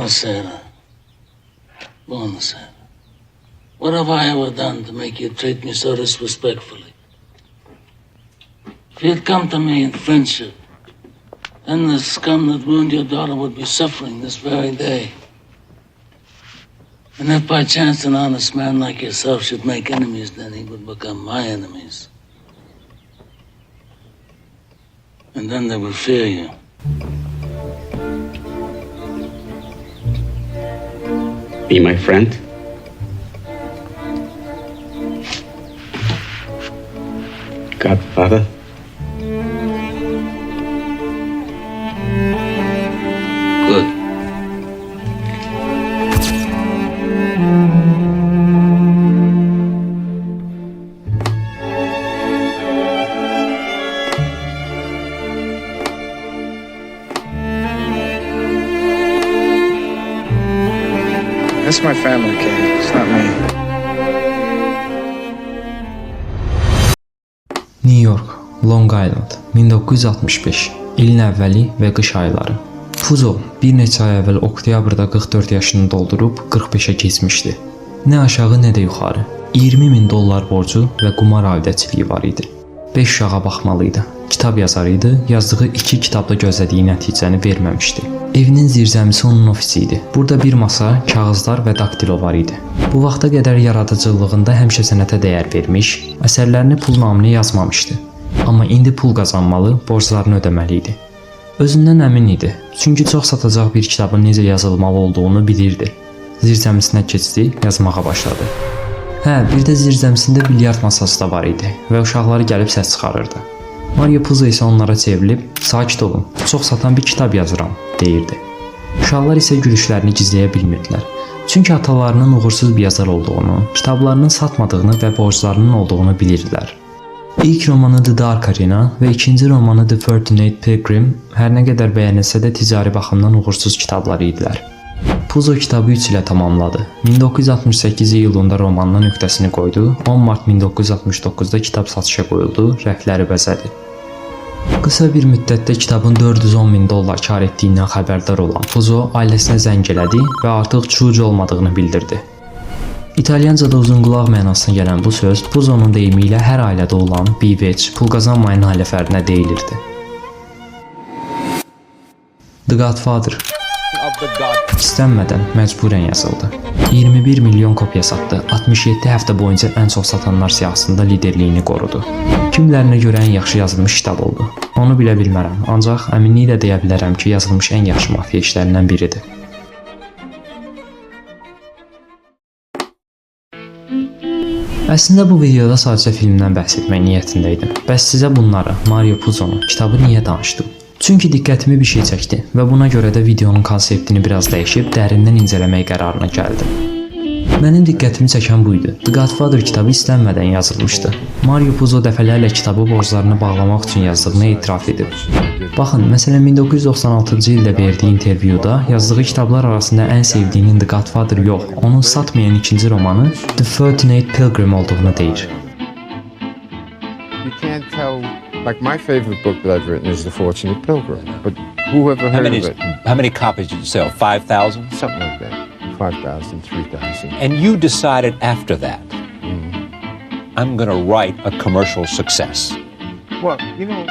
Buonasera. Buonasera. What have I ever done to make you treat me so disrespectfully? If you'd come to me in friendship, then the scum that ruined your daughter would be suffering this very day. And if by chance an honest man like yourself should make enemies, then he would become my enemies. And then they would fear you. Be my friend? Godfather? Good. That's my family, Kate. It's not me. New York, Long Island, 1965. İlin əvvəli və qış ayları. Puzo bir neçə ay əvvəl oktyabrda 44 yaşını doldurub 45-ə keçmişdi. Nə aşağı, nə də yuxarı. $20,000 borcu və qumar abidəçiliyi var idi. 5 uşağa baxmalıydı. Kitab yazarı idi, yazdığı 2 kitabda gözlədiyi nəticəni verməmişdi. Evinin zirzəmisi onun ofisi idi. Burada bir masa, kağızlar və daktilo var idi. Bu vaxta qədər yaradıcılığında həmişə sənətə dəyər vermiş, əsərlərini pul naminə yazmamışdı. Amma indi pul qazanmalı, borclarını ödəməli idi. Özündən əmin idi, çünki çox satacaq bir kitabın necə yazılmalı olduğunu bilirdi. Zirzəmisinə keçdi, yazmağa başladı. Bir də zirzəmisində bilyard masası da var idi və uşaqları gəlib səs çıxarırdı. Mario Puzo isə onlara çevrilib, sakit olun, çox satan bir kitab yazıram, deyirdi. Uşaqlar isə gülüşlərini gizləyə bilmirdilər. Çünki atalarının uğursuz bir yazar olduğunu, kitablarının satmadığını və borclarının olduğunu bilirdilər. İlk romanı The Dark Arena və ikinci romanı The 13th Pilgrim hər nə qədər bəyənilsə də ticari baxımdan uğursuz kitablar idilər. Puzo kitabı 3 ilə tamamladı. 1968 iyulunda romanına nöqtəsini qoydu, 10 mart 1969-da kitab satışa qoyuldu, rəfləri bəzədi. Qısa bir müddətdə kitabın $410,000 kar etdiyindən xəbərdar olan Puzo ailəsinə zəng elədi və artıq çuğucu olmadığını bildirdi. İtalyancada uzunqulaq mənasına gələn bu söz Puzonun deyimi ilə hər ailədə olan bivec, pul qazanmayan ailə fərdinə deyilirdi. The Godfather İstənmədən, məcburən yazıldı. 21 milyon kopya satdı, 67 həftə boyunca ən çox satanlar siyahısında liderliyini qorudu. Kimlərinə görə ən yaxşı yazılmış kitab oldu. Onu bilə bilmərəm, ancaq əminliklə deyə bilərəm ki, yazılmış ən yaxşı mafiya işlərindən biridir. Əslində bu videoda sadəcə filmdən bəhs etmək niyyətində idim. Bəs sizə bunları, Mario Puzo'nun kitabı niyə danışdım? Çünki diqqətimi bir şey çəkdi və buna görə də videonun konseptini biraz dəyişib dərindən incələmək qərarına gəldim. Mənim diqqətimi çəkən bu idi. The Godfather kitabı istənmədən yazılmışdı. Mario Puzo dəfələrlə kitabı borclarını bağlamaq üçün yazdığını etiraf edib. Baxın, məsələn 1996-cı ildə verdiyi intervyuda yazdığı kitablar arasında ən sevdiyinin The Godfather yox, onun satmayan ikinci romanı The 13th Pilgrim olduğunu deyir. You can't tell. Like my favorite book that I've written is The Fortunate Pilgrim, but who ever heard of it? How many copies did you sell? 5,000? Something like that. 5,000, 3,000. And you decided after that, I'm going to write a commercial success. Well, you know,